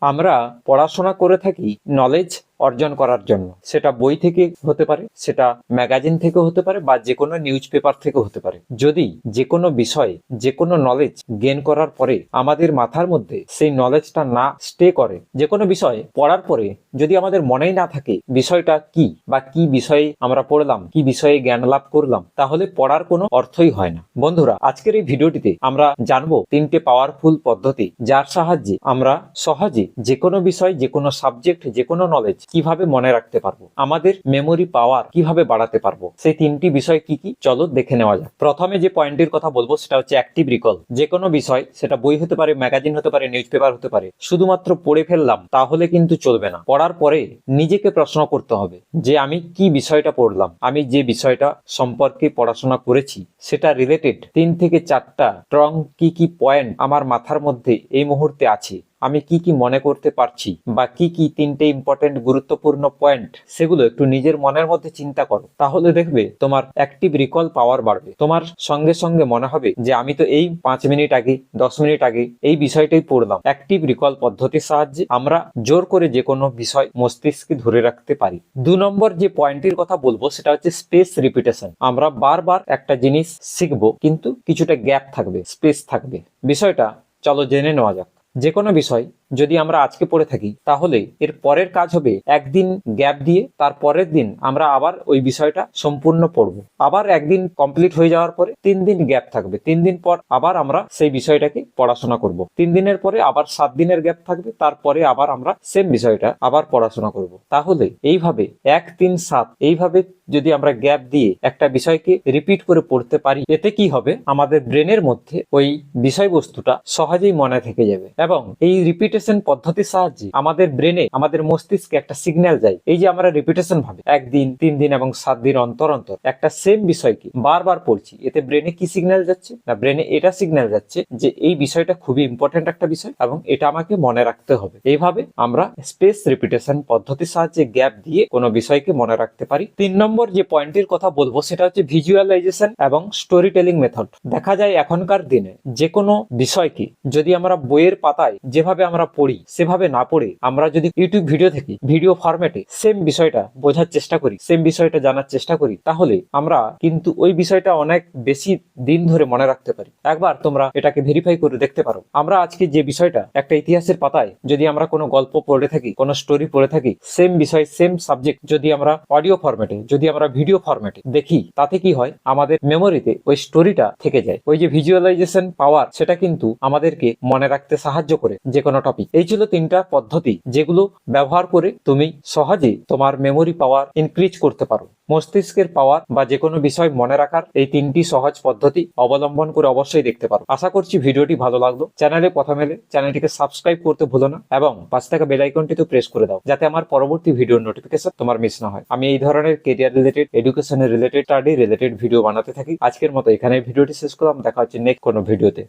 আমরা পড়াশোনা করে থাকি নলেজ অর্জন করার জন্য। সেটা বই থেকে হতে পারে, সেটা ম্যাগাজিন থেকে হতে পারে, বা যে কোনো নিউজ পেপার থেকে হতে পারে। যদি যে কোনো বিষয়ে যে কোনো নলেজ গেইন করার পরে আমাদের মাথার মধ্যে সেই নলেজটা না স্টে করে, যে কোনো বিষয়ে পড়ার পরে যদি আমাদের মনেই না থাকে বিষয়টা কি বা কি বিষয়ে আমরা পড়লাম, কি বিষয়ে জ্ঞান লাভ করলাম, তাহলে পড়ার কোনো অর্থই হয় না। বন্ধুরা, আজকের এই ভিডিওটিতে আমরা জানবো 3টে পাওয়ারফুল পদ্ধতি, যার সাহায্যে আমরা সহজে যে কোনো বিষয়, যে কোনো সাবজেক্ট, যে কোনো নলেজ কিভাবে মনে রাখতে পারবো, আমাদের মেমোরি পাওয়ার কিভাবে বাড়াতে পারবো। সেই 3টি বিষয় কি কি, চলো দেখে নেওয়া যাক। প্রথমে যে পয়েন্টের কথা বলবো সেটা হচ্ছে অ্যাক্টিভ রিকল। যে কোনো বিষয়, সেটা বই হতে পারে, ম্যাগাজিন হতে পারে, নিউজ পেপার হতে পারে, শুধুমাত্র পড়ে ফেললাম তাহলে কিন্তু চলবে না। পড়ার পরে নিজেকে প্রশ্ন করতে হবে যে আমি কি বিষয়টা পড়লাম, আমি যে বিষয়টা সম্পর্কে পড়াশোনা করেছি সেটা রিলেটেড 3 থেকে 4টা স্ট্রং কি কি পয়েন্ট আমার মাথার মধ্যে এই মুহূর্তে আছে, আমি কি কি মনে করতে পারছি, বা কি কি 3টে ইম্পর্টেন্ট গুরুত্বপূর্ণ পয়েন্ট, সেগুলো একটু নিজের মনের মধ্যে চিন্তা করো। তাহলে দেখবে তোমার অ্যাক্টিভ রিকল পাওয়ার বাড়বে। তোমার সঙ্গে সঙ্গে মনে হবে যে আমি তো এই 5 মিনিট আগে, 10 মিনিট আগে এই বিষয়টাই পড়লাম। অ্যাক্টিভ রিকল পদ্ধতির সাহায্যে আমরা জোর করে যে কোনো বিষয় মস্তিষ্কে ধরে রাখতে পারি। 2 নম্বর যে পয়েন্টের কথা বলবো সেটা হচ্ছে স্পেস রিপিটেশন। আমরা বারবার একটা জিনিস শিখবো, কিন্তু কিছুটা গ্যাপ থাকবে, স্পেস থাকবে। বিষয়টা চলো জেনে নেওয়া যাক। যে কোনো বিষয় যদি আমরা আজকে পড়ে থাকি, তাহলে এর পরের কাজ হবে একদিন গ্যাপ দিয়ে তার পরের দিন আমরা আবার ওই বিষয়টা সম্পূর্ণ পড়বো। আবার একদিন কমপ্লিট হয়ে যাওয়ার পরে 3 দিন গ্যাপ থাকবে, 3 দিন পর আবার আমরা সেই বিষয়টাকে পড়াশোনা করব। 3 দিনের পরে আবার 7 দিনের গ্যাপ থাকবে, তারপরে আবার আমরা সেম বিষয়টা আবার পড়াশোনা করব। তাহলে এইভাবে 1, 3, 7 এইভাবে যদি আমরা গ্যাপ দিয়ে একটা বিষয়কে রিপিট করে পড়তে পারি, এতে কি হবে, আমাদের ব্রেনের মধ্যে ওই বিষয়বস্তুটা সহজেই মনে থেকে যাবে। এবং এই রিপিটেশন পদ্ধতির সাহায্যে আমাদের ব্রেনে, আমাদের মস্তিষ্কে একটা সিগন্যাল যায়। এই যে আমরা রিপিটেশন ভাবে 1 দিন, 3 দিন এবং 7 দিন অন্তর অন্তর একটা সেম বিষয়কে বারবার পড়ছি, এতে ব্রেনে কি সিগন্যাল যাচ্ছে না, ব্রেনে এটা সিগন্যাল যাচ্ছে যে এই বিষয়টা খুবই ইম্পর্টেন্ট একটা বিষয় এবং এটা আমাকে মনে রাখতে হবে। এইভাবে আমরা স্পেস রিপিটেশন পদ্ধতির সাহায্যে গ্যাপ দিয়ে কোনো বিষয়কে মনে রাখতে পারি। 3 নম্বর যে পয়েন্টের কথা বলবো সেটা হচ্ছে ভিজুয়ালাইজেশন এবং স্টোরি টেলিং মেথড। দেখা যায় এখনকার দিনে যে কোনো বিষয়কে যদি আমরা বইয়ের পাতায় যেভাবে আমরা পড়ি সেভাবে না পড়ে আমরা যদি ইউটিউব ভিডিও থেকে ভিডিও ফরম্যাটে সেম বিষয়টা বোঝার চেষ্টা করি, সেম বিষয়টা জানার চেষ্টা করি, তাহলে আমরা কিন্তু ওই বিষয়টা অনেক বেশি দিন ধরে মনে রাখতে পারি। একবার তোমরা এটাকে ভেরিফাই করে দেখতে পারো। আমরা আজকে যে বিষয়টা একটা ইতিহাসের পাতায় যদি আমরা কোনো গল্প পড়ে থাকি, কোনো স্টোরি পড়ে থাকি, সেম বিষয়, সেম সাবজেক্ট যদি আমরা অডিও ফরম্যাটে, যদি আমরা ভিডিও ফরম্যাটে দেখি, তাতে কি হয়, আমাদের মেমোরিতে ওই স্টোরিটা থেকে যায়। ওই যে ভিজুয়ালাইজেশন পাওয়ার, সেটা কিন্তু আমাদেরকে মনে রাখতে সাহায্য করে যে কোনো টপিক। এই ছিল 3টা পদ্ধতি যেগুলো ব্যবহার করে তুমি সহজে তোমার মেমোরি পাওয়ার ইনক্রিজ করতে পারো। মস্তিষ্কের পাওয়ার বা যে কোনো বিষয় মনে রাখার এই 3টি সহজ পদ্ধতি অবলম্বন করে অবশ্যই দেখতে পারো। আশা করছি ভিডিওটি ভালো লাগলো। চ্যানেলে প্রথম এলে চ্যানেলটিকে সাবস্ক্রাইব করতে ভুলো না এবং পাশে থাকা বেল আইকনটিতে প্রেস করে দাও, যাতে আমার পরবর্তী ভিডিওর নোটিফিকেশন তোমার মিস না হয়। আমি এই ধরনের কেরিয়ার রিলেটেড, এডুকেশনের রিলেটেড, স্টাডি রিলেটেড ভিডিও বানাতে থাকি। আজকের মতো এখানে ভিডিওটি শেষ করলাম। দেখা হচ্ছে নেক্সট কোনো ভিডিওতে।